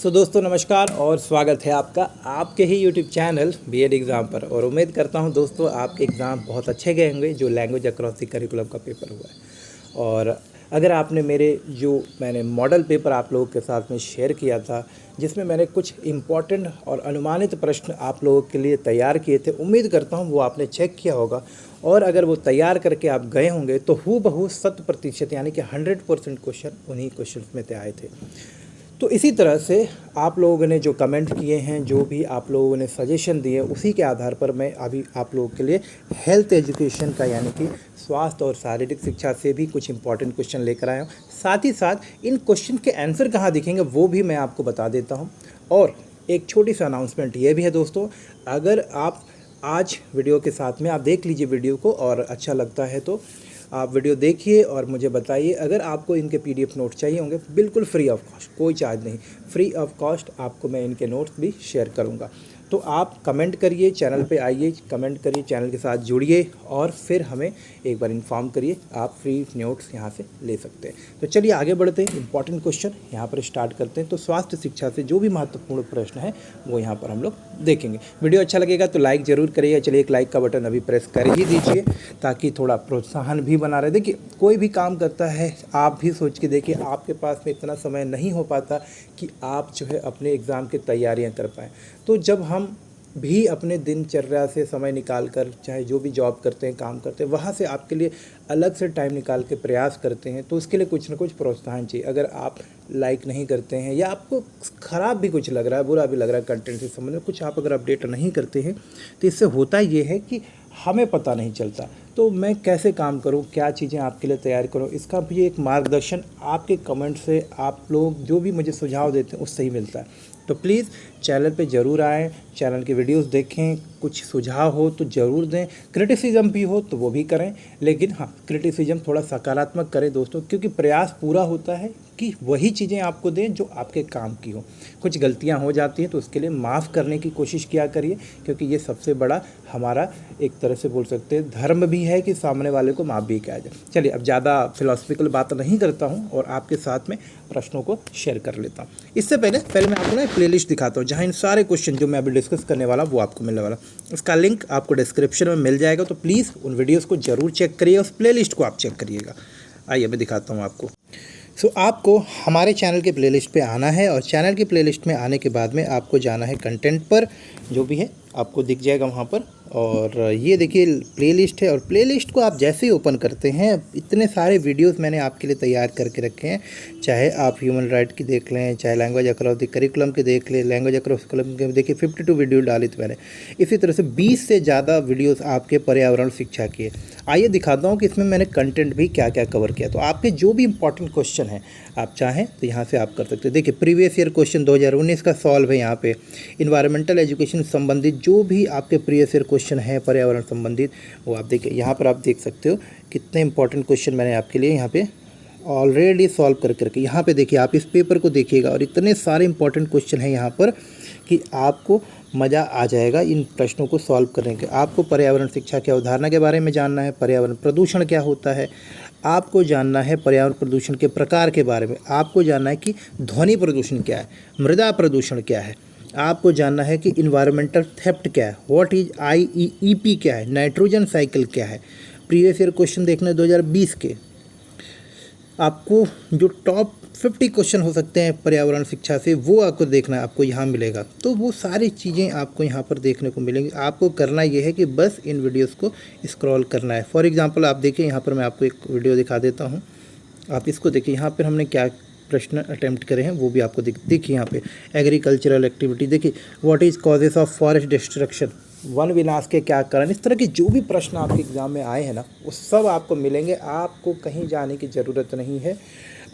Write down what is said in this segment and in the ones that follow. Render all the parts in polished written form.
दोस्तों नमस्कार और स्वागत है आपका आपके ही यूट्यूब चैनल बीएड एग्ज़ाम पर। और उम्मीद करता हूं दोस्तों आपके एग्ज़ाम बहुत अच्छे गए होंगे जो लैंग्वेज अक्रॉस द करिकुलम का पेपर हुआ है। और अगर आपने मैंने मॉडल पेपर आप लोगों के साथ में शेयर किया था जिसमें मैंने कुछ इम्पॉर्टेंट और अनुमानित प्रश्न आप लोगों के लिए तैयार किए थे, उम्मीद करता हूं वो आपने चेक किया होगा। और अगर वो तैयार करके आप गए होंगे तो हूबहू 100% यानी कि 100% क्वेश्चन उन्हीं क्वेश्चन में से आए थे। तो इसी तरह से आप लोगों ने जो कमेंट किए हैं, जो भी आप लोगों ने सजेशन दिए, उसी के आधार पर मैं अभी आप लोगों के लिए हेल्थ एजुकेशन का यानी कि स्वास्थ्य और शारीरिक शिक्षा से भी कुछ इंपॉर्टेंट क्वेश्चन लेकर आया हूँ। साथ ही साथ इन क्वेश्चन के आंसर कहाँ दिखेंगे वो भी मैं आपको बता देता हूँ। और एक छोटी सी अनाउंसमेंट ये भी है दोस्तों, अगर आप आज वीडियो के साथ में आप देख लीजिए वीडियो को और अच्छा लगता है तो आप वीडियो देखिए और मुझे बताइए। अगर आपको इनके पीडीएफ नोट्स चाहिए होंगे बिल्कुल फ्री ऑफ कॉस्ट, कोई चार्ज नहीं, फ्री ऑफ कॉस्ट आपको मैं इनके नोट्स भी शेयर करूंगा। तो आप कमेंट करिए, चैनल पे आइए, कमेंट करिए, चैनल के साथ जुड़िए और फिर हमें एक बार इन्फॉर्म करिए, आप फ्री नोट्स यहाँ से ले सकते हैं। तो चलिए आगे बढ़ते हैं, इंपॉर्टेंट क्वेश्चन यहाँ पर स्टार्ट करते हैं। तो स्वास्थ्य शिक्षा से जो भी महत्वपूर्ण प्रश्न है वो यहाँ पर हम लोग देखेंगे। वीडियो अच्छा लगेगा तो लाइक ज़रूर करिएगा। चलिए एक लाइक का बटन अभी प्रेस कर ही दीजिए ताकि थोड़ा प्रोत्साहन भी बना रहे। देखिए कोई भी काम करता है, आप भी सोच के देखिए, आपके पास में इतना समय नहीं हो पाता कि आप जो है अपने एग्ज़ाम की तैयारियां कर पाएँ। तो जब हम भी अपने दिनचर्या से समय निकाल कर, चाहे जो भी जॉब करते हैं, काम करते हैं, वहाँ से आपके लिए अलग से टाइम निकाल के प्रयास करते हैं, तो उसके लिए कुछ ना कुछ प्रोत्साहन चाहिए। अगर आप लाइक नहीं करते हैं या आपको ख़राब भी कुछ लग रहा है, बुरा भी लग रहा है, कंटेंट से संबंधित में कुछ आप अगर अपडेट नहीं करते हैं, तो इससे होता ये है कि हमें पता नहीं चलता तो मैं कैसे काम करूं, क्या चीज़ें आपके लिए तैयार करूं। इसका भी एक मार्गदर्शन आपके कमेंट से, आप लोग जो भी मुझे सुझाव देते हैं उससे ही मिलता है। तो प्लीज़ चैनल पे ज़रूर आएँ, चैनल की वीडियोस देखें, कुछ सुझाव हो तो ज़रूर दें, क्रिटिसिज्म भी हो तो वो भी करें, लेकिन हाँ क्रिटिसिज्म थोड़ा सकारात्मक करें दोस्तों, क्योंकि प्रयास पूरा होता है कि वही चीज़ें आपको दें जो आपके काम की हो। कुछ गलतियां हो जाती हैं तो उसके लिए माफ़ करने की कोशिश किया करिए, क्योंकि ये सबसे बड़ा हमारा एक तरह से बोल सकते हैं धर्म भी है कि सामने वाले को माफ़ भी किया जाए। चलिए अब ज़्यादा फिलोसफिकल बात नहीं करता हूँ और आपके साथ में प्रश्नों को शेयर कर लेता हूँ। इससे पहले मैं आपको ना एक प्लेलिस्ट दिखाता हूँ जहाँ इन सारे क्वेश्चन जो मैं अभी डिस्कस करने वाला वो आपको मिलने वाला। इसका लिंक आपको डिस्क्रिप्शन में मिल जाएगा, तो प्लीज़ उन वीडियोज़ को ज़रूर चेक करिए, उस प्लेलिस्ट को आप चेक करिएगा। आइए मैं दिखाता हूँ आपको। आपको हमारे चैनल के प्लेलिस्ट पे आना है और चैनल की प्लेलिस्ट में आने के बाद में आपको जाना है कंटेंट पर, जो भी है आपको दिख जाएगा वहाँ पर। और ये देखिए प्लेलिस्ट है, और प्लेलिस्ट को आप जैसे ही ओपन करते हैं इतने सारे वीडियोस मैंने आपके लिए तैयार करके रखे हैं। चाहे आप ह्यूमन राइट की देख लें, चाहे लैंग्वेज अक्रॉस द करिकुलम के देख लें, लैंग्वेज अक्रॉस करिकुलम के देखिए 52 वीडियो डाली थी मैंने। इसी तरह से 20 से ज़्यादा वीडियोज़ आपके पर्यावरण शिक्षा की है। आइए दिखाता हूँ कि इसमें मैंने कंटेंट भी क्या क्या कवर किया। तो आपके जो भी इंपॉर्टेंट क्वेश्चन हैं आप चाहें तो यहाँ से आप कर सकते हैं। देखिए प्रीवियस ईयर क्वेश्चन 2019 का सॉल्व है यहाँ पे। इन्वायरमेंटल एजुकेशन संबंधित जो भी आपके प्रीवियस ईयर क्वेश्चन है पर्यावरण संबंधित, वो आप देखिए यहाँ पर आप देख सकते हो कितने इंपॉर्टेंट क्वेश्चन मैंने आपके लिए यहाँ पे ऑलरेडी सॉल्व करके रखे। यहाँ पे देखिए, आप इस पेपर को देखिएगा और इतने सारे इंपॉर्टेंट क्वेश्चन हैं यहाँ पर कि आपको मज़ा आ जाएगा इन प्रश्नों को सॉल्व करने के। आपको पर्यावरण शिक्षा की अवधारणा के बारे में जानना है, पर्यावरण प्रदूषण क्या होता है, आपको जानना है पर्यावरण प्रदूषण के प्रकार के बारे में, आपको जानना है कि ध्वनि प्रदूषण क्या है, मृदा प्रदूषण क्या है, आपको जानना है कि इन्वायरमेंटल थेफ्ट क्या है, व्हाट इज IEEP क्या है, नाइट्रोजन साइकिल क्या है। प्रीवियस ईयर क्वेश्चन देखना 2020 के, आपको जो टॉप 50 क्वेश्चन हो सकते हैं पर्यावरण शिक्षा से वो आपको देखना है, आपको यहाँ मिलेगा। तो वो सारी चीज़ें आपको यहाँ पर देखने को मिलेंगी। आपको करना ये है कि बस इन वीडियोस को स्क्रॉल करना है। फॉर एग्जांपल आप देखिए यहाँ पर मैं आपको एक वीडियो दिखा देता हूँ, आप इसको देखिए। यहाँ पर हमने क्या प्रश्न अटेम्प्ट करे हैं वो भी आपको देखिए। यहाँ पे एग्रीकल्चरल एक्टिविटी देखिए, what is causes of forest destruction, one विनाश के क्या कारण। इस तरह के जो भी प्रश्न आपके एग्ज़ाम में आए हैं ना वो सब आपको मिलेंगे। आपको कहीं जाने की ज़रूरत नहीं है,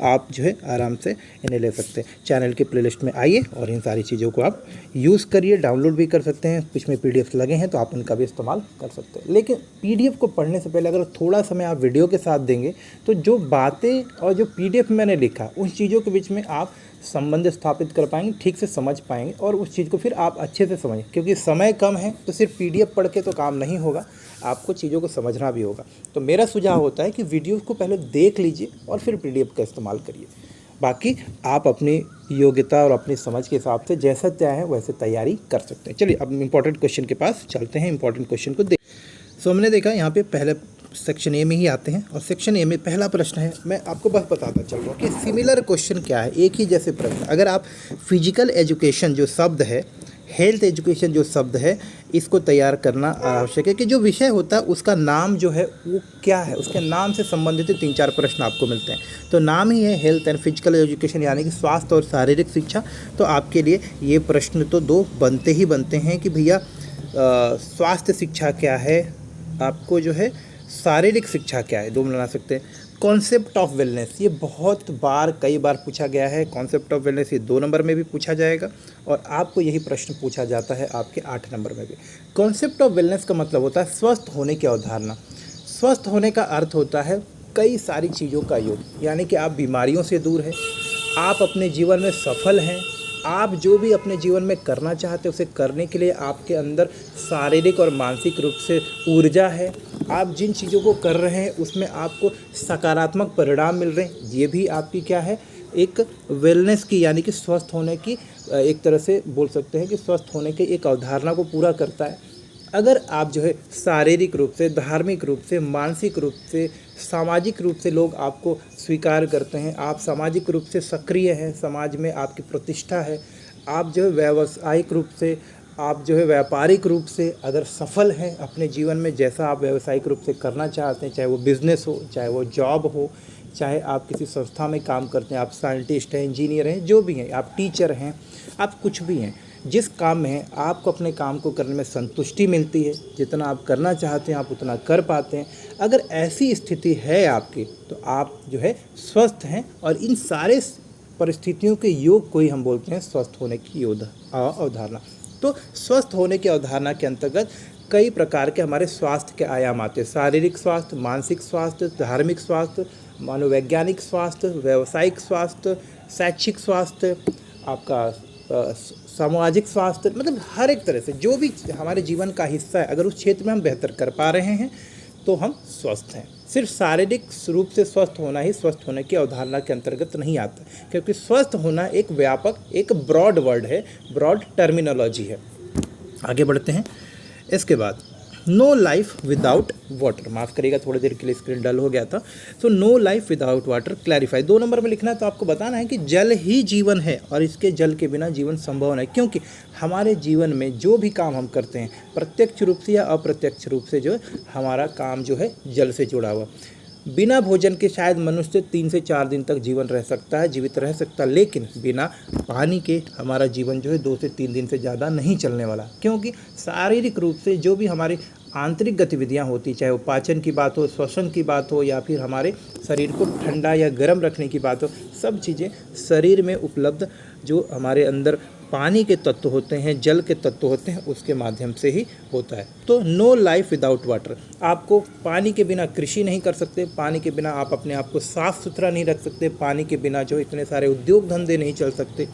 आप जो है आराम से इन्हें ले सकते हैं। चैनल की प्लेलिस्ट में आइए और इन सारी चीज़ों को आप यूज़ करिए, डाउनलोड भी कर सकते हैं। कुछ में PDF लगे हैं तो आप उनका भी इस्तेमाल कर सकते हैं। लेकिन PDF को पढ़ने से पहले अगर थोड़ा समय आप वीडियो के साथ देंगे तो जो बातें और जो PDF में मैंने लिखा उन चीज़ों के बीच में आप संबंध स्थापित कर पाएंगे, ठीक से समझ पाएंगे और उस चीज़ को फिर आप अच्छे से समझें। क्योंकि समय कम है तो सिर्फ PDF पढ़ के तो काम नहीं होगा, आपको चीज़ों को समझना भी होगा। तो मेरा सुझाव होता है कि वीडियो को पहले देख लीजिए और फिर PDF का इस्तेमाल करिए। बाकी आप अपनी योग्यता और अपनी समझ के हिसाब से जैसा चाहें वैसे तैयारी कर सकते हैं। चलिए अब इम्पोर्टेंट क्वेश्चन के पास चलते हैं, इम्पोर्टेंट क्वेश्चन को देख। सो हमने देखा यहाँ पे पहले सेक्शन ए में ही आते हैं और सेक्शन ए में पहला प्रश्न है, मैं आपको बस बताता चल रहा हूँ कि सिमिलर क्वेश्चन क्या है, एक ही जैसे प्रश्न। अगर आप फिजिकल एजुकेशन जो शब्द है, हेल्थ एजुकेशन जो शब्द है, इसको तैयार करना आवश्यक है कि जो विषय होता है उसका नाम जो है वो क्या है, उसके नाम से संबंधित 3-4 प्रश्न आपको मिलते हैं। तो नाम ही है हेल्थ एंड फिजिकल एजुकेशन, यानी कि स्वास्थ्य और शारीरिक शिक्षा। तो आपके लिए ये प्रश्न तो 2 बनते ही बनते हैं कि भैया स्वास्थ्य शिक्षा क्या है, आपको जो है शारीरिक शिक्षा क्या है, 2 बना सकते हैं। कॉन्सेप्ट ऑफ वेलनेस, ये बहुत बार कई बार पूछा गया है। कॉन्सेप्ट ऑफ वेलनेस ये 2 नंबर में भी पूछा जाएगा और आपको यही प्रश्न पूछा जाता है आपके 8 नंबर में भी। कॉन्सेप्ट ऑफ वेलनेस का मतलब होता है स्वस्थ होने की अवधारणा। स्वस्थ होने का अर्थ होता है कई सारी चीज़ों का योग, यानी कि आप बीमारियों से दूर हैं, आप अपने जीवन में सफल हैं, आप जो भी अपने जीवन में करना चाहते हैं उसे करने के लिए आपके अंदर शारीरिक और मानसिक रूप से ऊर्जा है, आप जिन चीज़ों को कर रहे हैं उसमें आपको सकारात्मक परिणाम मिल रहे हैं, ये भी आपकी क्या है, एक वेलनेस की यानी कि स्वस्थ होने की एक तरह से बोल सकते हैं कि स्वस्थ होने की एक अवधारणा को पूरा करता है। अगर आप जो है शारीरिक रूप से, धार्मिक रूप से, मानसिक रूप से, सामाजिक रूप से लोग आपको स्वीकार करते हैं, आप सामाजिक रूप से सक्रिय हैं, समाज में आपकी प्रतिष्ठा है, आप जो है व्यावसायिक रूप से, आप जो है व्यापारिक रूप से अगर सफल हैं अपने जीवन में, जैसा आप व्यावसायिक रूप से करना चाहते हैं, चाहे वो बिज़नेस हो, चाहे वो जॉब हो, चाहे आप किसी संस्था में काम करते हैं, आप साइंटिस्ट हैं, इंजीनियर हैं, जो भी हैं, आप टीचर हैं, आप कुछ भी हैं, जिस काम में हैं आपको अपने काम को करने में संतुष्टि मिलती है, जितना आप करना चाहते हैं आप उतना कर पाते हैं। अगर ऐसी स्थिति है आपकी तो आप जो है स्वस्थ हैं, और इन सारे परिस्थितियों के योग को ही हम बोलते हैं स्वस्थ होने की अवधारणा। तो स्वस्थ होने की अवधारणा के अंतर्गत कई प्रकार के हमारे स्वास्थ्य के आयाम आते हैं, शारीरिक स्वास्थ्य, मानसिक स्वास्थ्य, धार्मिक स्वास्थ्य, मनोवैज्ञानिक स्वास्थ्य, व्यावसायिक स्वास्थ्य, शैक्षिक स्वास्थ्य, आपका सामाजिक स्वास्थ्य, मतलब हर एक तरह से जो भी हमारे जीवन का हिस्सा है, अगर उस क्षेत्र में हम बेहतर कर पा रहे हैं तो हम स्वस्थ हैं। सिर्फ शारीरिक रूप से स्वस्थ होना ही स्वस्थ होने की अवधारणा के अंतर्गत नहीं आता, क्योंकि स्वस्थ होना एक व्यापक, एक ब्रॉड वर्ड है, ब्रॉड टर्मिनोलॉजी है। आगे बढ़ते हैं। इसके बाद नो लाइफ विदाउट वाटर, माफ़ करिएगा थोड़ी देर के लिए स्क्रीन डल हो गया था। So no life without water clarify, 2 number में लिखना है। तो आपको बताना है कि जल ही जीवन है और इसके जल के बिना जीवन संभव नहीं, क्योंकि हमारे जीवन में जो भी काम हम करते हैं प्रत्यक्ष रूप से या अप्रत्यक्ष रूप से जो है हमारा काम जो है जल से जुड़ा हुआ। बिना भोजन के शायद मनुष्य 3 से 4 दिन तक जीवन रह सकता है, जीवित रह सकता है, लेकिन बिना पानी के हमारा जीवन जो है 2 से 3 दिन से ज़्यादा नहीं चलने वाला, क्योंकि शारीरिक रूप से जो भी हमारी आंतरिक गतिविधियां होती, चाहे वो पाचन की बात हो, श्वसन की बात हो, या फिर हमारे शरीर को ठंडा या गर्म रखने की बात हो, सब चीज़ें शरीर में उपलब्ध जो हमारे अंदर पानी के तत्व होते हैं, जल के तत्व होते हैं, उसके माध्यम से ही होता है। तो नो लाइफ विदाउट वाटर, आपको पानी के बिना कृषि नहीं कर सकते, पानी के बिना आप अपने आप को साफ़ सुथरा नहीं रख सकते, पानी के बिना जो इतने सारे उद्योग धंधे नहीं चल सकते।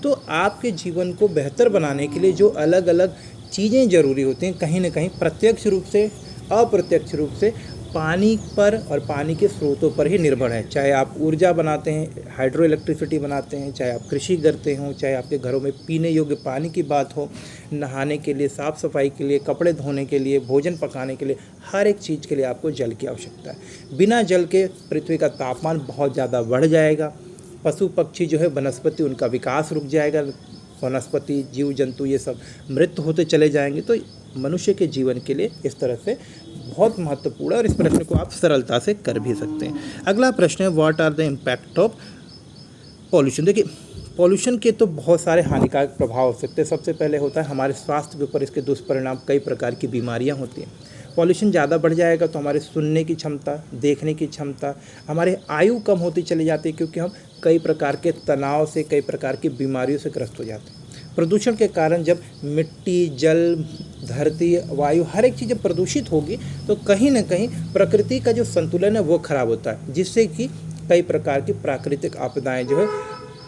तो आपके जीवन को बेहतर बनाने के लिए जो अलग अलग चीज़ें ज़रूरी होती हैं, कहीं ना कहीं प्रत्यक्ष रूप से, अप्रत्यक्ष रूप से पानी पर और पानी के स्रोतों पर ही निर्भर है। चाहे आप ऊर्जा बनाते हैं, हाइड्रो इलेक्ट्रिसिटी बनाते हैं, चाहे आप कृषि करते हों, चाहे आपके घरों में पीने योग्य पानी की बात हो, नहाने के लिए, साफ़ सफाई के लिए, कपड़े धोने के लिए, भोजन पकाने के लिए, हर एक चीज़ के लिए आपको जल की आवश्यकता है। बिना जल के पृथ्वी का तापमान बहुत ज़्यादा बढ़ जाएगा, पशु पक्षी जो है, वनस्पति, उनका विकास रुक जाएगा, वनस्पति, जीव जंतु ये सब मृत होते चले जाएंगे। तो मनुष्य के जीवन के लिए इस तरह से बहुत महत्वपूर्ण है और इस प्रश्न को आप सरलता से कर भी सकते हैं। अगला प्रश्न है what are the impact of pollution. देखिए पॉल्यूशन के तो बहुत सारे हानिकारक प्रभाव हो सकते हैं। सबसे पहले होता है हमारे स्वास्थ्य के ऊपर इसके दुष्परिणाम, कई प्रकार की बीमारियां होती हैं। पॉल्यूशन ज़्यादा बढ़ जाएगा तो हमारे सुनने की क्षमता, देखने की क्षमता, हमारे आयु कम होती चली जाती है, क्योंकि हम कई प्रकार के तनाव से, कई प्रकार की बीमारियों से ग्रस्त हो जाते हैं। प्रदूषण के कारण जब मिट्टी, जल, धरती, वायु हर एक चीज़ जब प्रदूषित होगी तो कहीं ना कहीं प्रकृति का जो संतुलन है वो खराब होता है, जिससे कि कई प्रकार की प्राकृतिक आपदाएं जो है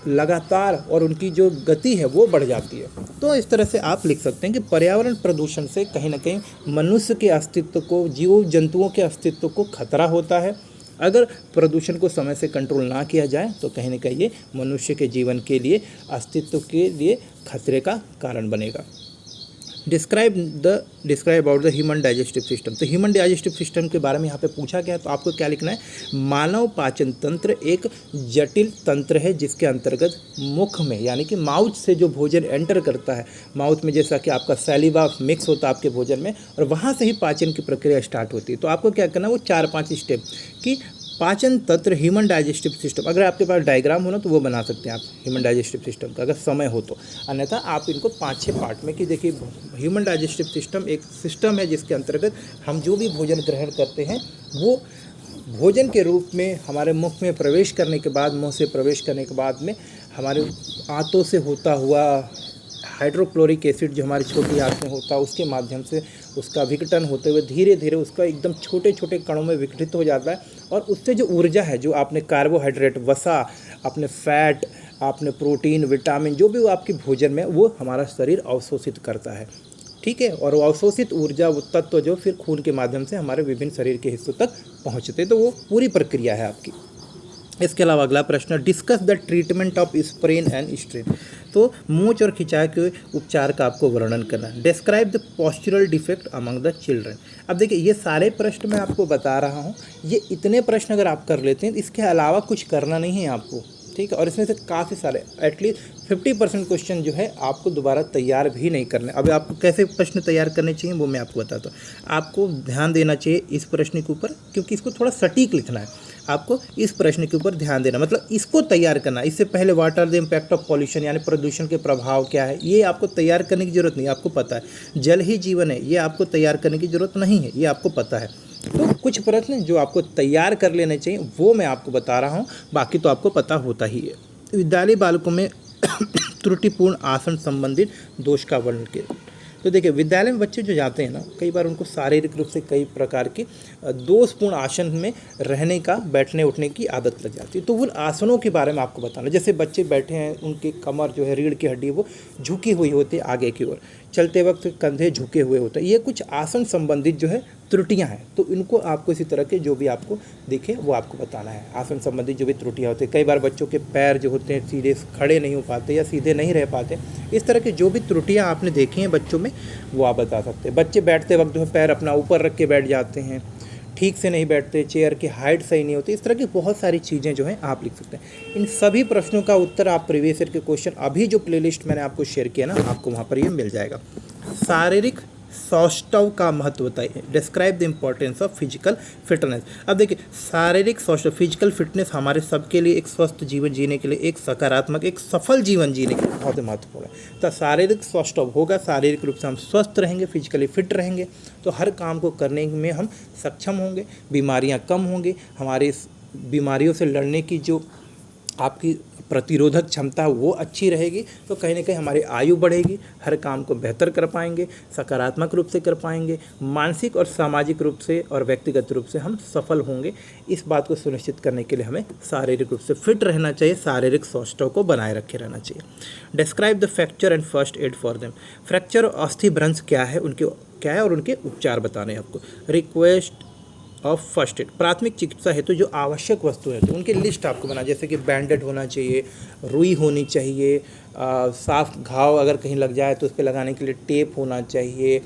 लगातार और उनकी जो गति है वो बढ़ जाती है। तो इस तरह से आप लिख सकते हैं कि पर्यावरण प्रदूषण से कहीं ना कहीं मनुष्य के अस्तित्व को, जीव जंतुओं के अस्तित्व को खतरा होता है। अगर प्रदूषण को समय से कंट्रोल ना किया जाए तो कहीं ना कहीं ये मनुष्य के जीवन के लिए, अस्तित्व के लिए खतरे का कारण बनेगा। Describe about the human digestive system. तो ह्यूमन डाइजेस्टिव सिस्टम के बारे में यहाँ पे पूछा गया है, तो आपको क्या लिखना है, मानव पाचन तंत्र एक जटिल तंत्र है जिसके अंतर्गत मुख में यानी कि माउथ से जो भोजन एंटर करता है, माउथ में जैसा कि आपका सैलिवा मिक्स होता है आपके भोजन में, और वहाँ से ही पाचन की प्रक्रिया स्टार्ट होती है। तो आपको क्या करना है, वो 4-5 स्टेप कि पाचन तंत्र ह्यूमन डाइजेस्टिव सिस्टम, अगर आपके पास डायग्राम हो ना तो वो बना सकते हैं आप ह्यूमन डाइजेस्टिव सिस्टम का, अगर समय हो तो, अन्यथा आप इनको 5-6 पार्ट में कि देखिए ह्यूमन डाइजेस्टिव सिस्टम एक सिस्टम है जिसके अंतर्गत हम जो भी भोजन ग्रहण करते हैं वो भोजन के रूप में हमारे मुख में प्रवेश करने के बाद, मुँह से प्रवेश करने के बाद में हमारे आंतों से होता हुआ हाइड्रोक्लोरिक एसिड जो हमारी छोटी आँख में होता है उसके माध्यम से उसका विघटन होते हुए धीरे धीरे उसका एकदम छोटे छोटे कणों में विघटित हो जाता है, और उससे जो ऊर्जा है, जो आपने कार्बोहाइड्रेट, वसा, आपने फैट, आपने प्रोटीन, विटामिन, जो भी वो आपके भोजन में, वो हमारा शरीर अवशोषित करता है। ठीक है, और वो अवशोषित ऊर्जा, वो तत्व जो फिर खून के माध्यम से हमारे विभिन्न शरीर के हिस्सों तक पहुँचते, तो वो पूरी प्रक्रिया है आपकी। इसके अलावा अगला प्रश्न, discuss the treatment of sprain and strain. तो मूंछ और खिंचाव के उपचार का आपको वर्णन करना है। Describe the postural defect among the children. अब देखिए ये सारे प्रश्न मैं आपको बता रहा हूँ, ये इतने प्रश्न अगर आप कर लेते हैं, इसके अलावा कुछ करना नहीं है आपको, ठीक है। और इसमें से काफ़ी सारे, एटलीस्ट 50% क्वेश्चन जो है आपको दोबारा तैयार भी नहीं करने। अब आपको कैसे प्रश्न तैयार करने चाहिए वो मैं आपको बताता हूँ। आपको ध्यान देना चाहिए इस प्रश्न के ऊपर, क्योंकि इसको थोड़ा सटीक लिखना है। आपको इस प्रश्न के ऊपर ध्यान देना, मतलब इसको तैयार करना। इससे पहले what are the impact of pollution, यानी प्रदूषण के प्रभाव क्या है, ये आपको तैयार करने की जरूरत नहीं, आपको पता है। जल ही जीवन है, ये आपको तैयार करने की जरूरत नहीं है, ये आपको पता है। तो कुछ प्रश्न जो आपको तैयार कर लेने चाहिए वो मैं आपको बता रहा हूँ, बाकी तो आपको पता होता ही है। विद्यालय बालकों में त्रुटिपूर्ण आसन संबंधित दोष का वर्णन किया। तो देखिए विद्यालय में बच्चे जो जाते हैं ना, कई बार उनको शारीरिक रूप से कई प्रकार की दोषपूर्ण आसन में रहने का, बैठने उठने की आदत लग जाती है। तो उन आसनों के बारे में आपको बताना, जैसे बच्चे बैठे हैं, उनकी कमर जो है, रीढ़ की हड्डी वो झुकी हुई होती है आगे की ओर, चलते वक्त कंधे झुके हुए होते हैं, ये कुछ आसन संबंधित जो है त्रुटियां हैं। तो इनको आपको इसी तरह के जो भी आपको दिखे वो आपको बताना है। आसन संबंधित जो भी त्रुटियां होती है, कई बार बच्चों के पैर जो होते हैं सीधे खड़े नहीं हो पाते या सीधे नहीं रह पाते, इस तरह की जो भी त्रुटियां आपने देखी हैं बच्चों में वो आप बता सकते हैं। बच्चे बैठते वक्त जो है पैर अपना ऊपर रख के बैठ जाते हैं, ठीक से नहीं बैठते, चेयर की हाइट सही नहीं होती, इस तरह की बहुत सारी चीज़ें जो हैं आप लिख सकते हैं। इन सभी प्रश्नों का उत्तर आप प्रीवियस ईयर के क्वेश्चन अभी जो प्लेलिस्ट मैंने आपको शेयर किया ना, आपको वहाँ पर ये मिल जाएगा। शारीरिक सौष्ठव का महत्व बताइए। Describe the importance of physical fitness. अब देखिए शारीरिक सौष्ठव, फिजिकल फिटनेस हमारे सबके लिए, एक स्वस्थ जीवन जीने के लिए, एक सकारात्मक, एक सफल जीवन जीने के लिए बहुत ही महत्वपूर्ण है। तो शारीरिक सौष्ठव होगा, शारीरिक रूप से हम स्वस्थ रहेंगे, फिजिकली फिट रहेंगे, तो हर काम को करने में हम सक्षम होंगे, बीमारियाँ कम होंगी, हमारे बीमारियों से लड़ने की जो आपकी प्रतिरोधक क्षमता वो अच्छी रहेगी, तो कहीं ना कहीं हमारी आयु बढ़ेगी, हर काम को बेहतर कर पाएंगे, सकारात्मक रूप से कर पाएंगे, मानसिक और सामाजिक रूप से और व्यक्तिगत रूप से हम सफल होंगे। इस बात को सुनिश्चित करने के लिए हमें शारीरिक रूप से फिट रहना चाहिए, शारीरिक सौष्ठव को बनाए रखे रहना चाहिए। Describe the fracture and first aid for them. Fracture और अस्थिभ्रंश क्या है, और उनके उपचार बताने आपको। रिक्वेस्ट ऑफ फर्स्ट एड, प्राथमिक चिकित्सा हेतु जो आवश्यक वस्तु है तो उनकी लिस्ट आपको बना, जैसे कि बैंडेड होना चाहिए, रुई होनी चाहिए, साफ घाव अगर कहीं लग जाए तो उस पर लगाने के लिए टेप होना चाहिए,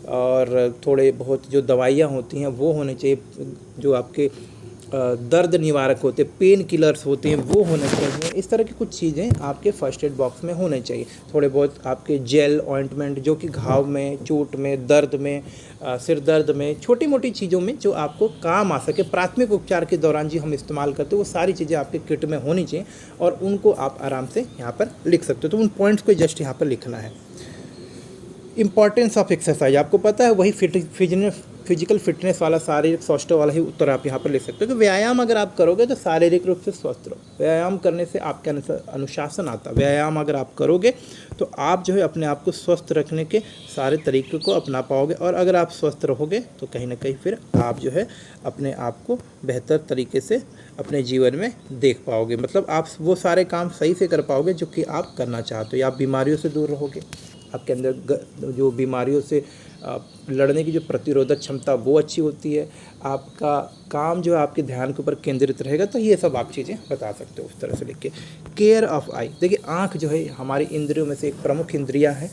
और थोड़े बहुत जो दवाइयाँ होती हैं वो होने चाहिए, जो आपके दर्द निवारक होते, पेन किलर्स होते हैं वो होने चाहिए। इस तरह की कुछ चीज़ें आपके फर्स्ट एड बॉक्स में होने चाहिए। थोड़े बहुत आपके जेल, ऑइंटमेंट, जो कि घाव में, चोट में, दर्द में, सिर दर्द में, छोटी मोटी चीज़ों में जो आपको काम आ सके, प्राथमिक उपचार के दौरान जी हम इस्तेमाल करते हैं, वो सारी चीज़ें आपके किट में होनी चाहिए, और उनको आप आराम से यहाँ पर लिख सकते हो। तो उन पॉइंट्स को जस्ट यहाँ पर लिखना है। इंपॉर्टेंस ऑफ एक्सरसाइज आपको पता है, वही फिजिकल फिटनेस वाला, शारीरिक सौष्ठव वाला ही उत्तर आप यहाँ पर लिख सकते हो कि व्यायाम अगर आप करोगे तो शारीरिक रूप से स्वस्थ रहो। व्यायाम करने से आपके अनुशासन आता है। व्यायाम अगर आप करोगे तो आप जो है अपने आप को स्वस्थ रखने के सारे तरीके को अपना पाओगे, और अगर आप स्वस्थ रहोगे तो कहीं ना कहीं फिर आप जो है अपने आप को बेहतर तरीके से अपने जीवन में देख पाओगे। मतलब आप वो सारे काम सही से कर पाओगे जो कि आप करना चाहते हो, या आप बीमारियों से दूर रहोगे, आपके अंदर जो बीमारियों से लड़ने की जो प्रतिरोधक क्षमता वो अच्छी होती है, आपका काम जो है आपके ध्यान के ऊपर केंद्रित रहेगा। तो ये सब आप चीज़ें बता सकते हो उस तरह से लिख के। केयर ऑफ आई, देखिए आँख जो है हमारी इंद्रियों में से एक प्रमुख इंद्रिया है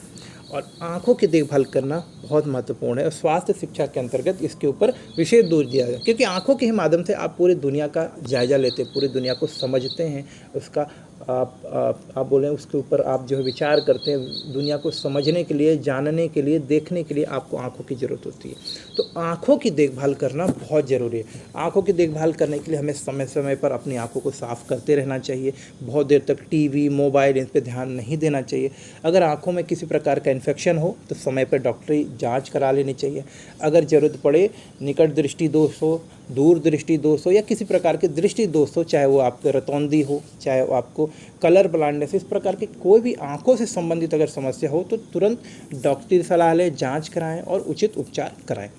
और आँखों की देखभाल करना बहुत महत्वपूर्ण है और स्वास्थ्य शिक्षा के अंतर्गत इसके ऊपर विशेष जोर दिया जाए, क्योंकि आँखों के ही माध्यम से आप पूरी दुनिया का जायज़ा लेते हैं, पूरी दुनिया को समझते हैं, उसका आप बोलें उसके ऊपर आप जो है विचार करते हैं। दुनिया को समझने के लिए, जानने के लिए, देखने के लिए आपको आँखों की ज़रूरत होती है। तो आँखों की देखभाल करना बहुत ज़रूरी है। आँखों की देखभाल करने के लिए हमें समय समय पर अपनी आँखों को साफ़ करते रहना चाहिए। बहुत देर तक टीवी, मोबाइल इन पर ध्यान नहीं देना चाहिए। अगर आँखों में किसी प्रकार का इन्फेक्शन हो तो समय पर डॉक्टरी जाँच करा लेनी चाहिए। अगर ज़रूरत पड़े निकट दृष्टि दोष हो, दूर दृष्टि दोष हो या किसी प्रकार के दृष्टि दोष हो, चाहे वो आपको रतौंधी हो, चाहे वो आपको कलर ब्लाइंडनेस, इस प्रकार की कोई भी आंखों से संबंधित अगर समस्या हो तो तुरंत डॉक्टरी सलाह लें, जांच कराएं और उचित उपचार कराएं।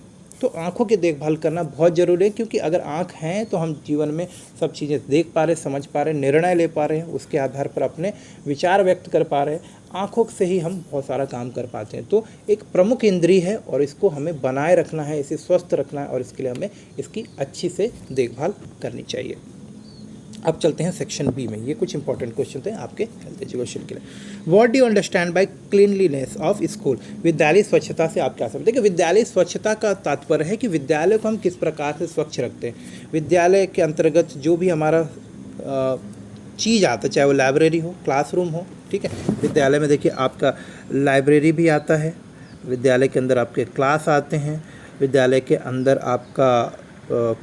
तो आंखों की देखभाल करना बहुत ज़रूरी है, क्योंकि अगर आंख हैं तो हम जीवन में सब चीज़ें देख पा रहे, समझ पा रहे, निर्णय ले पा रहे हैं, उसके आधार पर अपने विचार व्यक्त कर पा रहे हैं। आँखों से ही हम बहुत सारा काम कर पाते हैं। तो एक प्रमुख इंद्रिय है और इसको हमें बनाए रखना है, इसे स्वस्थ रखना है और इसके लिए हमें इसकी अच्छी से देखभाल करनी चाहिए। अब चलते हैं सेक्शन बी में। ये कुछ इंपॉर्टेंट क्वेश्चन थे आपके हेल्थ एजुकेशन के लिए। What do you understand by cleanliness of school? विद्यालय स्वच्छता से आप क्या समझते हैं? देखिए विद्यालय स्वच्छता का तात्पर्य है कि विद्यालय को हम किस प्रकार से स्वच्छ रखते हैं। विद्यालय के अंतर्गत जो भी हमारा चीज़ आता है, चाहे वो लाइब्रेरी हो, क्लासरूम हो, ठीक है। विद्यालय में देखिए आपका लाइब्रेरी भी आता है, विद्यालय के अंदर आपके क्लास आते हैं, विद्यालय के अंदर आपका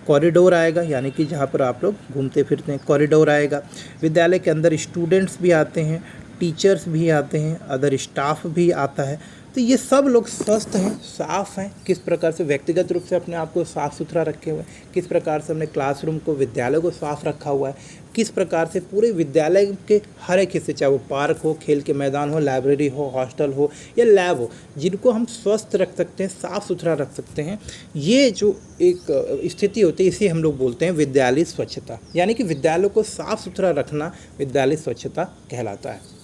कॉरिडोर आएगा, यानी कि जहाँ पर आप लोग घूमते फिरते हैं, कॉरिडोर आएगा। विद्यालय के अंदर स्टूडेंट्स भी आते हैं, टीचर्स भी आते हैं, अदर स्टाफ भी आता है। तो ये सब लोग स्वस्थ हैं, साफ़ हैं। किस प्रकार से व्यक्तिगत रूप से अपने आप को साफ़ सुथरा रखे हुए हैं, किस प्रकार से हमने क्लासरूम को, विद्यालय को साफ़ रखा हुआ है, किस प्रकार से पूरे विद्यालय के हर एक हिस्से, चाहे वो पार्क हो, खेल के मैदान हो, लाइब्रेरी हो, हॉस्टल हो या लैब हो, जिनको हम स्वस्थ रख सकते हैं, साफ़ सुथरा रख सकते हैं। ये जो एक स्थिति होती है इसे हम लोग बोलते हैं विद्यालय स्वच्छता, यानी कि विद्यालय को साफ़ सुथरा रखना विद्यालय स्वच्छता कहलाता है।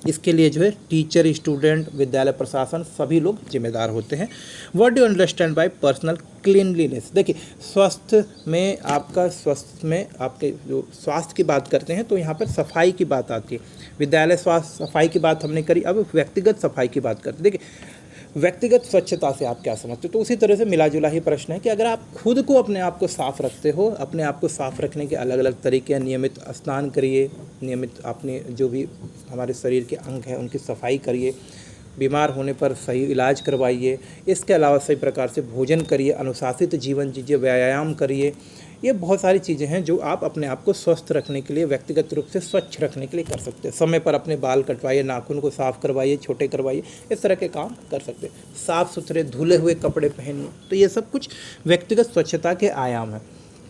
इसके लिए जो है टीचर, स्टूडेंट, विद्यालय प्रशासन सभी लोग जिम्मेदार होते हैं। What do understand by personal cleanliness? देखिए स्वास्थ्य में आपके जो स्वास्थ्य की बात करते हैं तो यहाँ पर सफाई की बात आती है। विद्यालय स्वास्थ्य सफाई की बात हमने करी, अब व्यक्तिगत सफाई की बात करते हैं। देखिए व्यक्तिगत स्वच्छता से आप क्या समझते हो? तो उसी तरह से मिला जुला ही प्रश्न है कि अगर आप खुद को अपने आप को साफ़ रखते हो, अपने आप को साफ़ रखने के अलग अलग तरीके हैं। नियमित स्नान करिए, नियमित अपने जो भी हमारे शरीर के अंग हैं उनकी सफाई करिए, बीमार होने पर सही इलाज करवाइए। इसके अलावा सही प्रकार से भोजन करिए, अनुशासित जीवन जीजिए, व्यायाम करिए। ये बहुत सारी चीज़ें हैं जो आप अपने आप को स्वस्थ रखने के लिए, व्यक्तिगत रूप से स्वच्छ रखने के लिए कर सकते हैं। समय पर अपने बाल कटवाइए, नाखून को साफ़ करवाइए, छोटे करवाइए, इस तरह के काम कर सकते हैं। साफ़ सुथरे धुले हुए कपड़े पहनिए। तो ये सब कुछ व्यक्तिगत स्वच्छता के आयाम हैं।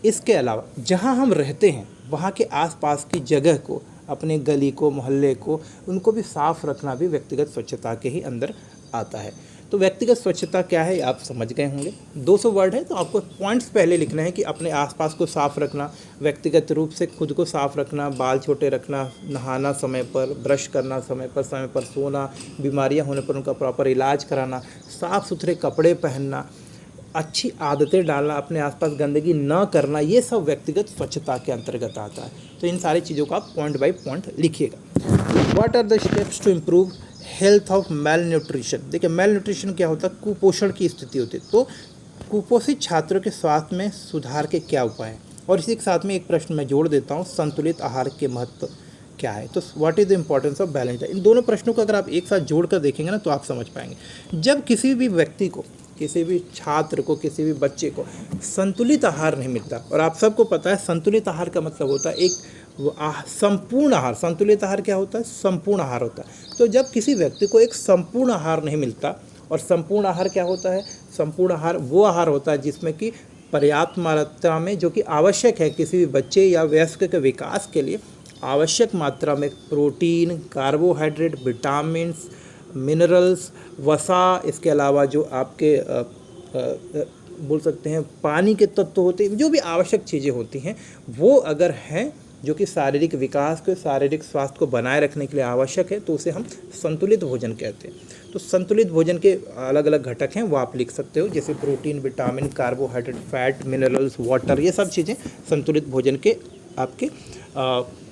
इसके अलावा जहाँ हम रहते हैं वहाँ के आसपास की जगह को, अपने गली को, मोहल्ले को, उनको भी साफ़ रखना भी व्यक्तिगत स्वच्छता के ही अंदर आता है। तो व्यक्तिगत स्वच्छता क्या है आप समझ गए होंगे। 200 वर्ड है तो आपको पॉइंट्स पहले लिखना है कि अपने आसपास को साफ़ रखना, व्यक्तिगत रूप से खुद को साफ़ रखना, बाल छोटे रखना, नहाना समय पर, ब्रश करना समय पर सोना, बीमारियां होने पर उनका प्रॉपर इलाज कराना, साफ़ सुथरे कपड़े पहनना, अच्छी आदतें डालना, अपने आसपास गंदगी न करना, ये सब व्यक्तिगत स्वच्छता के अंतर्गत आता है। तो इन सारी चीज़ों को आप पॉइंट बाय पॉइंट लिखिएगा। What are the steps to improve health of malnutrition? देखिए मेल न्यूट्रिशन क्या होता है? कुपोषण की स्थिति होती है। तो कुपोषित छात्रों के स्वास्थ्य में सुधार के क्या उपाय हैं? और इसी के साथ में एक प्रश्न मैं जोड़ देता हूँ, संतुलित आहार के महत्व क्या है? तो what is the importance of balance diet? इन दोनों प्रश्नों को अगर आप एक साथ जोड़ कर देखेंगे ना तो आप समझ पाएंगे। जब किसी भी व्यक्ति को, किसी भी छात्र को, किसी भी बच्चे को संतुलित आहार नहीं मिलता, और आप सबको पता है संतुलित आहार का मतलब होता है एक संपूर्ण आहार। संतुलित आहार क्या होता है? संपूर्ण आहार होता है। तो जब किसी व्यक्ति को एक संपूर्ण आहार नहीं मिलता, और संपूर्ण आहार क्या होता है? संपूर्ण आहार वो आहार होता है जिसमें कि पर्याप्त मात्रा में, जो कि आवश्यक है किसी भी बच्चे या वयस्क के विकास के लिए, आवश्यक मात्रा में प्रोटीन, कार्बोहाइड्रेट, विटामिन्स, मिनरल्स, वसा, इसके अलावा जो आपके बोल सकते हैं पानी के तत्व होते हैं, जो भी आवश्यक चीज़ें होती हैं वो अगर हैं जो कि शारीरिक विकास को, शारीरिक स्वास्थ्य को बनाए रखने के लिए आवश्यक है, तो उसे हम संतुलित भोजन कहते हैं। तो संतुलित भोजन के अलग अलग घटक हैं, वो आप लिख सकते हो, जैसे protein, vitamin, carbohydrate, fat, minerals, water, ये सब चीज़ें संतुलित भोजन के आपके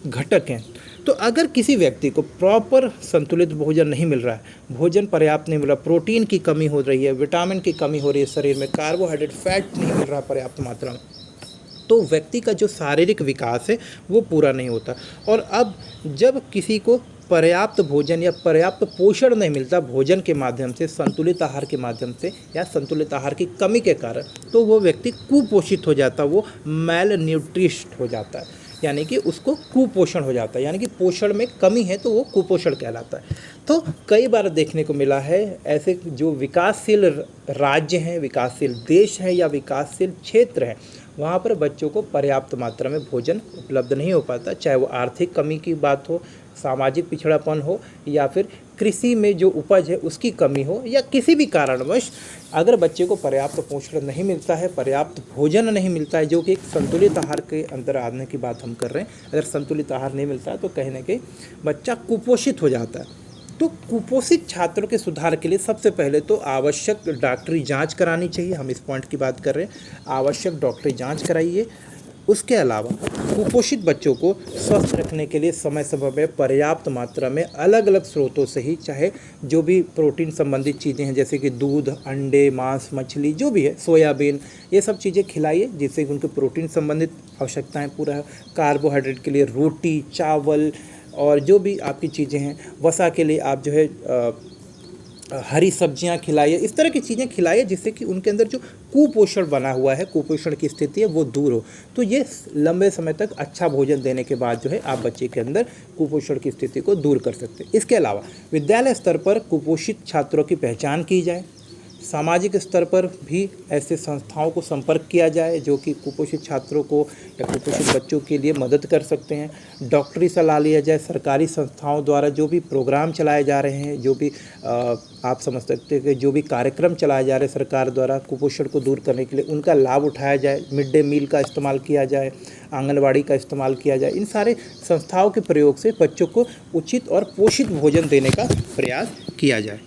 घटक हैं। तो अगर किसी व्यक्ति को प्रॉपर संतुलित भोजन नहीं मिल रहा है, भोजन पर्याप्त नहीं मिल रहा, प्रोटीन की कमी हो रही है, विटामिन की कमी हो रही है शरीर में, कार्बोहाइड्रेट, फैट नहीं मिल रहा पर्याप्त मात्रा में, तो व्यक्ति का जो शारीरिक विकास है वो पूरा नहीं होता। और अब जब किसी को पर्याप्त भोजन या पर्याप्त पोषण नहीं मिलता भोजन के माध्यम से, संतुलित आहार के माध्यम से या संतुलित आहार की कमी के कारण, तो वो व्यक्ति कुपोषित हो जाता, वो मैल न्यूट्रिश्ड हो जाता है, यानी कि उसको कुपोषण हो जाता है, यानी कि पोषण में कमी है तो वो कुपोषण कहलाता है। तो कई बार देखने को मिला है ऐसे जो विकासशील राज्य हैं, विकासशील देश हैं या विकासशील क्षेत्र हैं, वहाँ पर बच्चों को पर्याप्त मात्रा में भोजन उपलब्ध नहीं हो पाता, चाहे वो आर्थिक कमी की बात हो, सामाजिक पिछड़ापन हो, या फिर कृषि में जो उपज है उसकी कमी हो, या किसी भी कारणवश अगर बच्चे को पर्याप्त पोषण नहीं मिलता है, पर्याप्त भोजन नहीं मिलता है, जो कि एक संतुलित आहार के अंदर आने की बात हम कर रहे हैं, अगर संतुलित आहार नहीं मिलता है तो कहीं ना कहीं बच्चा कुपोषित हो जाता है। तो कुपोषित छात्रों के सुधार के लिए सबसे पहले तो आवश्यक डॉक्टरी जांच करानी चाहिए, हम इस पॉइंट की बात कर रहे हैं, आवश्यक डॉक्टरी जांच कराइए। उसके अलावा कुपोषित बच्चों को स्वस्थ रखने के लिए समय समय में पर्याप्त मात्रा में अलग अलग स्रोतों से ही, चाहे जो भी प्रोटीन संबंधित चीज़ें हैं जैसे कि दूध, अंडे, मांस, मछली, जो भी है, सोयाबीन, ये सब चीज़ें खिलाइए जिससे कि उनके प्रोटीन संबंधित आवश्यकताएं पूरा है। कार्बोहाइड्रेट के लिए रोटी, चावल और जो भी आपकी चीज़ें हैं, वसा के लिए आप जो है हरी सब्जियां खिलाइए, इस तरह की चीज़ें खिलाइए जिससे कि उनके अंदर जो कुपोषण बना हुआ है, कुपोषण की स्थिति है, वो दूर हो। तो ये लंबे समय तक अच्छा भोजन देने के बाद जो है आप बच्चे के अंदर कुपोषण की स्थिति को दूर कर सकते हैं। इसके अलावा विद्यालय स्तर पर कुपोषित छात्रों की पहचान की जाए, सामाजिक स्तर पर भी ऐसे संस्थाओं को संपर्क किया जाए जो कि कुपोषित छात्रों को या कुपोषित बच्चों के लिए मदद कर सकते हैं। डॉक्टरी सलाह लिया जाए, सरकारी संस्थाओं द्वारा जो भी प्रोग्राम चलाए जा रहे हैं, जो भी आप समझ सकते हैं कि जो भी कार्यक्रम चलाए जा रहे हैं सरकार द्वारा कुपोषण को दूर करने के लिए, उनका लाभ उठाया जाए। मिड डे मील का इस्तेमाल किया जाए, आंगनवाड़ी का इस्तेमाल किया जाए। इन सारे संस्थाओं के प्रयोग से बच्चों को उचित और पोषित भोजन देने का प्रयास किया जाए।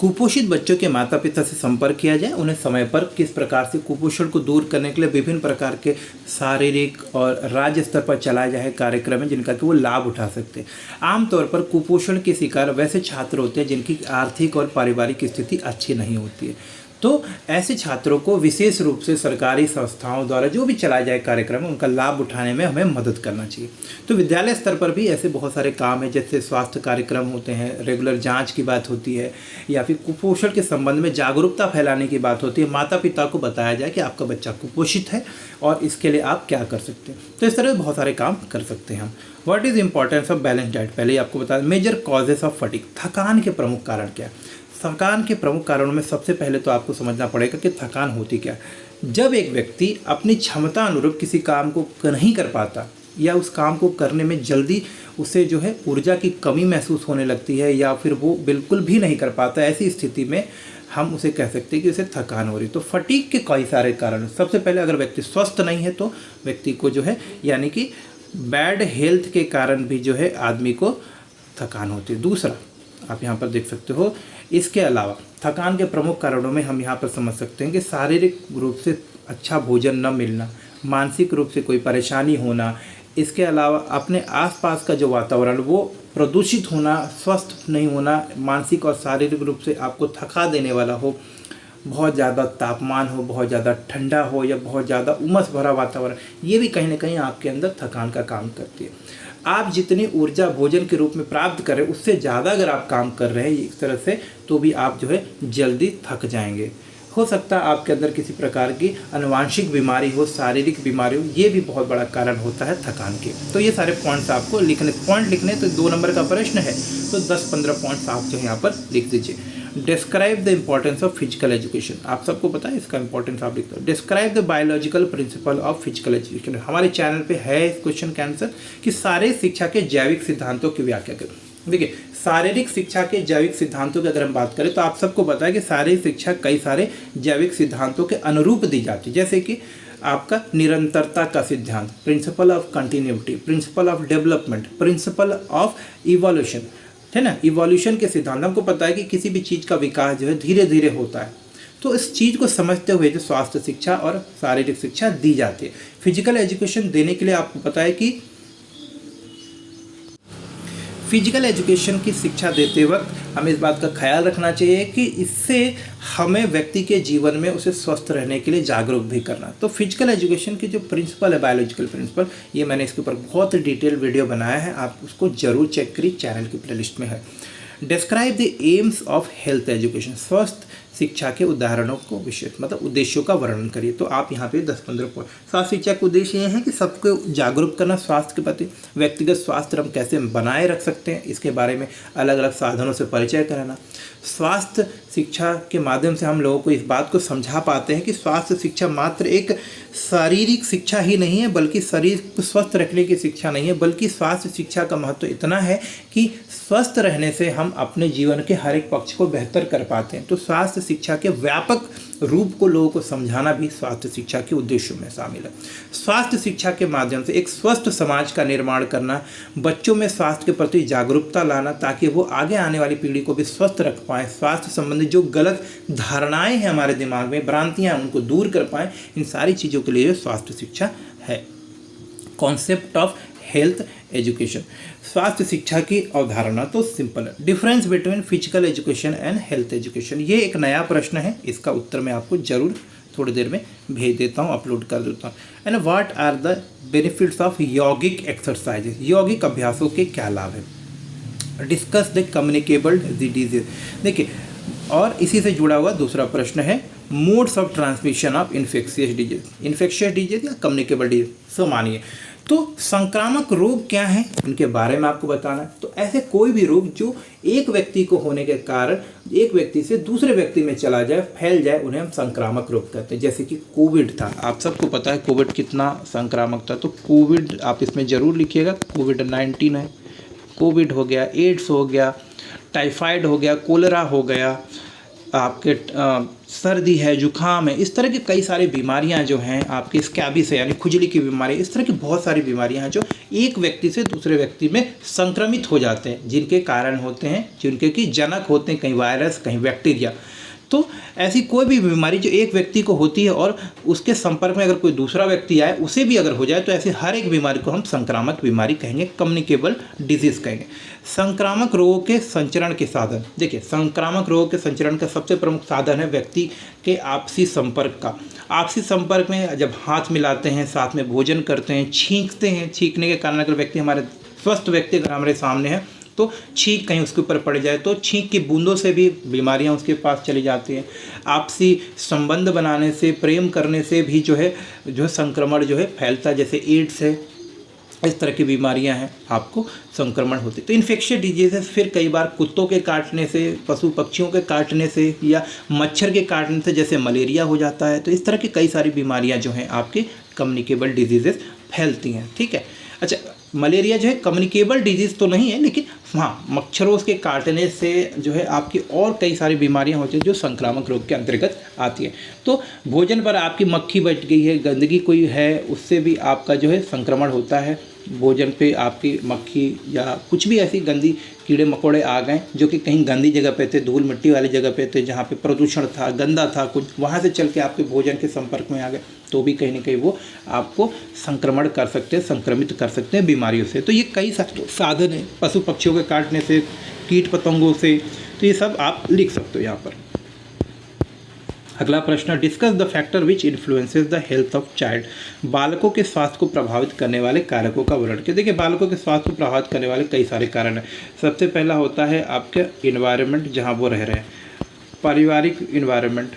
कुपोषित बच्चों के माता पिता से संपर्क किया जाए, उन्हें समय पर किस प्रकार से कुपोषण को दूर करने के लिए विभिन्न प्रकार के शारीरिक और राज्य स्तर पर चलाए जाए कार्यक्रम है जिनका कि वो लाभ उठा सकते हैं। आमतौर पर कुपोषण के शिकार वैसे छात्र होते हैं जिनकी आर्थिक और पारिवारिक स्थिति अच्छी नहीं होती है, तो ऐसे छात्रों को विशेष रूप से सरकारी संस्थाओं द्वारा जो भी चलाए जाए कार्यक्रम है उनका लाभ उठाने में हमें मदद करना चाहिए। तो विद्यालय स्तर पर भी ऐसे बहुत सारे काम हैं, जैसे स्वास्थ्य कार्यक्रम होते हैं, रेगुलर जांच की बात होती है, या फिर कुपोषण के संबंध में जागरूकता फैलाने की बात होती है। माता पिता को बताया जाए कि आपका बच्चा कुपोषित है और इसके लिए आप क्या कर सकते हैं। तो इस तरह बहुत सारे काम कर सकते हैं हम। What is importance of balance diet, पहले ही आपको बता दें। मेजर कॉजेस ऑफ फटीग, थकान के प्रमुख कारण क्या है। थकान के प्रमुख कारणों में सबसे पहले तो आपको समझना पड़ेगा कि थकान होती क्या है। जब एक व्यक्ति अपनी क्षमता अनुरूप किसी काम को नहीं कर पाता या उस काम को करने में जल्दी उसे जो है ऊर्जा की कमी महसूस होने लगती है या फिर वो बिल्कुल भी नहीं कर पाता, ऐसी स्थिति में हम उसे कह सकते हैं कि उसे थकान हो रही। तो फटीग के कई सारे कारण। सबसे पहले अगर व्यक्ति स्वस्थ नहीं है तो व्यक्ति को जो है यानी कि बैड हेल्थ के कारण भी जो है आदमी को थकान होती है। दूसरा आप यहाँ पर देख सकते हो, इसके अलावा थकान के प्रमुख कारणों में हम यहाँ पर समझ सकते हैं कि शारीरिक रूप से अच्छा भोजन न मिलना, मानसिक रूप से कोई परेशानी होना, इसके अलावा अपने आसपास का जो वातावरण वो प्रदूषित होना, स्वस्थ नहीं होना, मानसिक और शारीरिक रूप से आपको थका देने वाला हो, बहुत ज़्यादा तापमान हो, बहुत ज़्यादा ठंडा हो या बहुत ज़्यादा उमस भरा वातावरण, ये भी कहीं ना कहीं आपके अंदर थकान का काम करती है। आप जितनी ऊर्जा भोजन के रूप में प्राप्त कर रहे हैं उससे ज़्यादा अगर आप काम कर रहे हैं इस तरह से, तो भी आप जो है जल्दी थक जाएंगे। हो सकता है आपके अंदर किसी प्रकार की आनुवांशिक बीमारी हो, शारीरिक बीमारी हो, ये भी बहुत बड़ा कारण होता है थकान के। तो ये सारे पॉइंट्स आपको लिखने तो 2 नंबर का प्रश्न है तो 10-15 पॉइंट्स आप जो यहाँ पर लिख दीजिए। Describe the importance of physical education, आप सबको पता है इसका इंपॉर्टेंस आप लिखते हो। Describe the biological principle of physical education, हमारे चैनल पे है इस क्वेश्चन का आंसर कि सारे शिक्षा के जैविक सिद्धांतों की व्याख्या करें। देखिए, शारीरिक शिक्षा के जैविक सिद्धांतों की अगर हम बात करें तो आप सबको पता है कि सारी शिक्षा कई सारे जैविक सिद्धांतों के अनुरूप दी जाती है। जैसे कि आपका निरंतरता का सिद्धांत, principle of continuity, principle of development, principle of evolution, है ना। इवोल्यूशन के सिद्धांत, हमको पता है कि किसी भी चीज़ का विकास जो है धीरे धीरे होता है। तो इस चीज़ को समझते हुए जो स्वास्थ्य शिक्षा और शारीरिक शिक्षा दी जाती है। फिजिकल एजुकेशन देने के लिए आपको पता है कि फिजिकल एजुकेशन की शिक्षा देते वक्त हमें इस बात का ख्याल रखना चाहिए कि इससे हमें व्यक्ति के जीवन में उसे स्वस्थ रहने के लिए जागरूक भी करना। तो फिजिकल एजुकेशन की जो प्रिंसिपल है, बायोलॉजिकल प्रिंसिपल, ये मैंने इसके ऊपर बहुत डिटेल वीडियो बनाया है, आप उसको जरूर चेक करिए, चैनल की प्लेलिस्ट में है। Describe the AIIMS of health education, स्वस्थ शिक्षा के उदाहरणों को विशेष मतलब उद्देश्यों का वर्णन करिए। तो आप यहाँ पे 10-15 पॉइंट। स्वास्थ्य शिक्षा का उद्देश्य ये है कि सबको जागरूक करना स्वास्थ्य के प्रति, व्यक्तिगत स्वास्थ्य हम कैसे बनाए रख सकते हैं इसके बारे में अलग अलग साधनों से परिचय कराना। स्वास्थ्य शिक्षा के माध्यम से हम लोगों को इस बात को समझा पाते हैं कि स्वास्थ्य शिक्षा मात्र एक शारीरिक शिक्षा ही नहीं है, बल्कि शरीर को स्वस्थ रखने की शिक्षा नहीं है, बल्कि स्वास्थ्य शिक्षा का महत्व इतना है कि स्वस्थ रहने से हम अपने जीवन के हर एक पक्ष को बेहतर कर पाते हैं। तो स्वास्थ्य शिक्षा के व्यापक रूप को लोगों को समझाना भी स्वास्थ्य शिक्षा के उद्देश्यों में शामिल है। स्वास्थ्य शिक्षा के माध्यम से एक स्वस्थ समाज का निर्माण करना, बच्चों में स्वास्थ्य के प्रति जागरूकता लाना ताकि वो आगे आने वाली पीढ़ी को भी स्वस्थ रख पाएँ, स्वास्थ्य संबंधी जो गलत धारणाएं हैं हमारे दिमाग में, भ्रांतियाँ, उनको दूर कर पाएँ, इन सारी चीज़ों के लिए स्वास्थ्य शिक्षा है। कॉन्सेप्ट ऑफ हेल्थ एजुकेशन, स्वास्थ्य शिक्षा की अवधारणा तो सिंपल है। Difference between physical education and health education, ये एक नया प्रश्न है, इसका उत्तर मैं आपको जरूर थोड़ी देर में भेज देता हूँ, अपलोड कर देता हूँ। And what are the benefits of यौगिक एक्सरसाइजेज, यौगिक अभ्यासों के क्या लाभ है। डिस्कस द कम्युनिकेबल डिजीज, देखिए, और इसी से जुड़ा हुआ दूसरा प्रश्न है modes of transmission of infectious disease या कम्युनिकेबल डिजीज। सो मानिए, तो संक्रामक रोग क्या हैं इनके बारे में आपको बताना है। तो ऐसे कोई भी रोग जो एक व्यक्ति को होने के कारण एक व्यक्ति से दूसरे व्यक्ति में चला जाए, फैल जाए, उन्हें हम संक्रामक रोग कहते हैं। जैसे कि कोविड था, आप सबको पता है कोविड कितना संक्रामक था, तो कोविड आप इसमें ज़रूर लिखिएगा, कोविड-19 है, कोविड हो गया, एड्स हो गया, टाइफाइड हो गया, कोलेरा हो गया, आपके सर्दी है, जुखाम है, इस तरह की कई सारी बीमारियां जो हैं आपकी, स्कैबिस है यानी खुजली की बीमारी, इस तरह की बहुत सारी बीमारियां हैं जो एक व्यक्ति से दूसरे व्यक्ति में संक्रमित हो जाते हैं, जिनके कारण होते हैं, जिनके कि जनक होते हैं कहीं वायरस, कहीं बैक्टीरिया। तो ऐसी कोई भी बीमारी जो एक व्यक्ति को होती है और उसके संपर्क में अगर कोई दूसरा व्यक्ति आए, उसे भी अगर हो जाए, तो ऐसी हर एक बीमारी को हम संक्रामक बीमारी कहेंगे, कम्युनिकेबल डिजीज़ कहेंगे। संक्रामक रोगों के संचरण के साधन, देखिए, संक्रामक रोगों के संचरण का सबसे प्रमुख साधन है व्यक्ति के आपसी संपर्क का। आपसी संपर्क में जब हाथ मिलाते हैं, साथ में भोजन करते हैं, छींकते हैं, छींकने के कारण अगर व्यक्ति हमारे स्वस्थ व्यक्ति अगर हमारे सामने है तो छींक कहीं उसके ऊपर पड़ जाए तो छींक की बूंदों से भी बीमारियां उसके पास चली जाती हैं। आपसी संबंध बनाने से, प्रेम करने से भी जो है संक्रमण जो है फैलता है, जैसे एड्स है, इस तरह की बीमारियां हैं, आपको संक्रमण होते। तो इन्फेक्शियस डिजीजेस फिर कई बार कुत्तों के काटने से, पशु पक्षियों के काटने से या मच्छर के काटने से, जैसे मलेरिया हो जाता है। तो इस तरह की कई सारी बीमारियां जो हैं आपके कम्युनिकेबल डिजीजेस फैलती हैं, ठीक है। अच्छा, मलेरिया जो है कम्युनिकेबल डिजीज़ तो नहीं है, लेकिन हाँ, मच्छरों के काटने से जो है आपकी और कई सारी बीमारियां होती हैं जो संक्रामक रोग के अंतर्गत आती है। तो भोजन पर आपकी मक्खी बैठ गई है, गंदगी कोई है, उससे भी आपका जो है संक्रमण होता है। भोजन पे आपकी मक्खी या कुछ भी ऐसी गंदी कीड़े मकोड़े आ गए जो कि कहीं गंदी जगह पे थे, धूल मिट्टी वाली जगह पे थे, जहाँ पे प्रदूषण था, गंदा था कुछ, वहाँ से चल के आपके भोजन के संपर्क में आ गए, तो भी कहीं ना कहीं वो आपको संक्रमण कर सकते हैं, संक्रमित कर सकते हैं बीमारियों से। तो ये कई साधन हैं, पशु पक्षियों के काटने से, कीट पतंगों से, तो ये सब आप लिख सकते हो यहाँ पर। अगला प्रश्न, discuss the factor which influences the health of child, बालकों के स्वास्थ्य को प्रभावित करने वाले कारकों का वर्णन करें। देखिए, बालकों के स्वास्थ्य को प्रभावित करने वाले कई सारे कारण हैं। सबसे पहला होता है आपके इन्वायरमेंट जहाँ वो रह रहे हैं, पारिवारिक इन्वायरमेंट,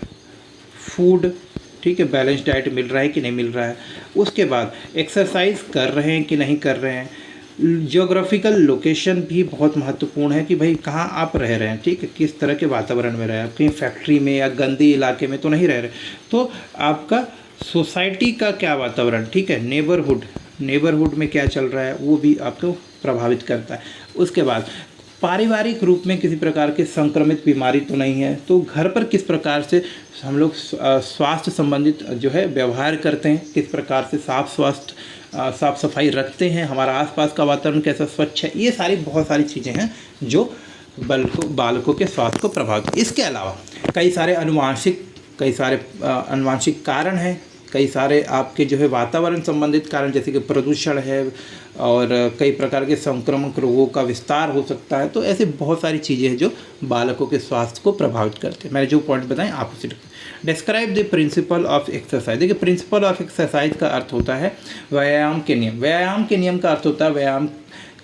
फूड, ठीक है, बैलेंस डाइट मिल रहा है कि नहीं मिल रहा है, उसके बाद एक्सरसाइज कर रहे हैं कि नहीं कर रहे हैं, जियोग्राफिकल लोकेशन भी बहुत महत्वपूर्ण है कि भाई कहाँ आप रह रहे हैं, ठीक है, किस तरह के वातावरण में रह रहे हैं, कहीं फैक्ट्री में या गंदे इलाके में तो नहीं रह रहे। तो आपका सोसाइटी का क्या वातावरण, ठीक है, नेबरहुड में क्या चल रहा है, वो भी आपको प्रभावित करता है। उसके बाद पारिवारिक रूप में किसी प्रकार की संक्रमित बीमारी तो नहीं है, तो घर पर किस प्रकार से हम लोग स्वास्थ्य संबंधित जो है व्यवहार करते हैं, किस प्रकार से साफ सफाई रखते हैं, हमारा आसपास का वातावरण कैसा स्वच्छ है, ये सारी बहुत सारी चीज़ें हैं जो बालकों के स्वास्थ्य को प्रभावित। इसके अलावा कई सारे अनुवांशिक कारण हैं, कई सारे आपके जो है वातावरण संबंधित कारण, जैसे कि प्रदूषण है और कई प्रकार के संक्रामक रोगों का विस्तार हो सकता है। तो ऐसे बहुत सारी चीज़ें हैं जो बालकों के स्वास्थ्य को प्रभावित करते हैं। मैंने जो पॉइंट बताए आप उसे describe the principle of exercise. देखिए, प्रिंसिपल ऑफ एक्सरसाइज का अर्थ होता है व्यायाम के नियम। व्यायाम के नियम का अर्थ होता है व्यायाम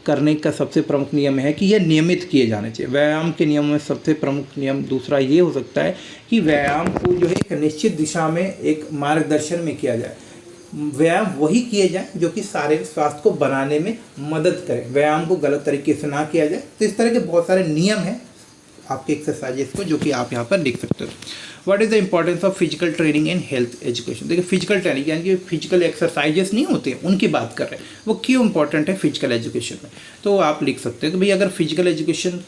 करने का सबसे प्रमुख नियम है कि यह नियमित किए जाने चाहिए। व्यायाम के नियम में सबसे प्रमुख नियम दूसरा ये हो सकता है कि व्यायाम को जो है एक निश्चित दिशा में एक मार्गदर्शन में किया जाए। व्यायाम वही किए जाए जो कि शारीरिक स्वास्थ्य को बनाने में मदद करें, व्यायाम को गलत तरीके से ना किया जाए। तो इस तरह के बहुत सारे नियम हैं आपके एक्सरसाइजेस को, जो कि आप यहाँ पर लिख सकते हो। What is the importance of physical training in health education. देखिए, फिजिकल ट्रेनिंग यानी कि फिजिकल एक्सरसाइजेस नहीं होते, उनकी बात कर रहे हैं, वो क्यों इंपॉर्टेंट है फिजिकल एजुकेशन में। तो आप लिख सकते हो कि भाई अगर फिजिकल एजुकेशन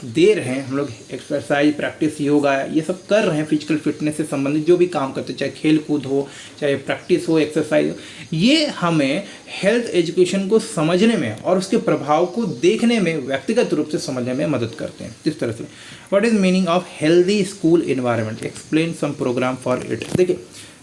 दे रहे हैं, हम लोग एक्सरसाइज, प्रैक्टिस, योगा, ये सब कर रहे हैं, फिजिकल फिटनेस से संबंधित जो भी काम करते हैं, चाहे खेल कूद हो, चाहे प्रैक्टिस हो, एक्सरसाइज हो, ये हमें हेल्थ एजुकेशन को समझने में और उसके प्रभाव को देखने में, व्यक्तिगत रूप से समझने में मदद करते हैं। इस तरह से what is meaning of healthy school environment, explain some program for it. देखिए,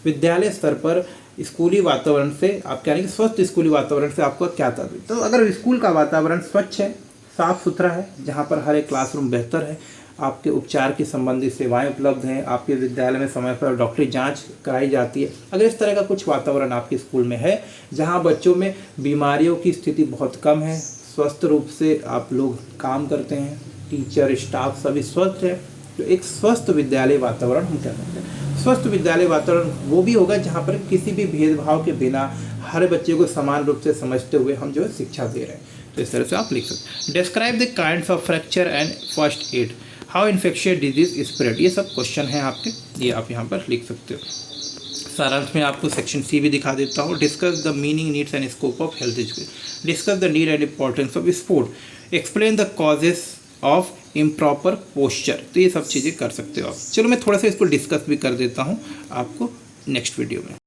विद्यालय स्तर पर स्कूली वातावरण से आप कह रहे हैं कि स्वस्थ स्कूली वातावरण से आपका क्या तात्पर्य। तो अगर स्कूल का वातावरण स्वच्छ है, साफ़ सुथरा है, जहाँ पर हर एक क्लासरूम बेहतर है, आपके उपचार की संबंधित सेवाएं उपलब्ध हैं, आपके विद्यालय में समय पर डॉक्टरी जांच कराई जाती है, अगर इस तरह का कुछ वातावरण आपके स्कूल में है जहाँ बच्चों में बीमारियों की स्थिति बहुत कम है, स्वस्थ रूप से आप लोग काम करते हैं, टीचर, स्टाफ सभी स्वस्थ है, तो एक स्वस्थ विद्यालय वातावरण हम कह सकते हैं। स्वस्थ विद्यालय वातावरण वो भी होगा जहाँ पर किसी भी भेदभाव के बिना हर बच्चे को समान रूप से समझते हुए हम जो है शिक्षा दे रहे हैं। तो इस तरह से आप लिख सकते हैं। Describe the kinds of fracture and first aid, how infectious disease spread. ये सब क्वेश्चन हैं आपके, ये आप यहाँ पर लिख सकते हो। सारांश में आपको सेक्शन सी भी दिखा देता हूँ। Discuss the meaning, needs and scope of health education. Discuss the need and importance of sport. Explain the causes of improper posture. तो ये सब चीज़ें कर सकते हो आप। चलो मैं थोड़ा सा इसको डिस्कस भी कर देता हूँ आपको नेक्स्ट वीडियो में।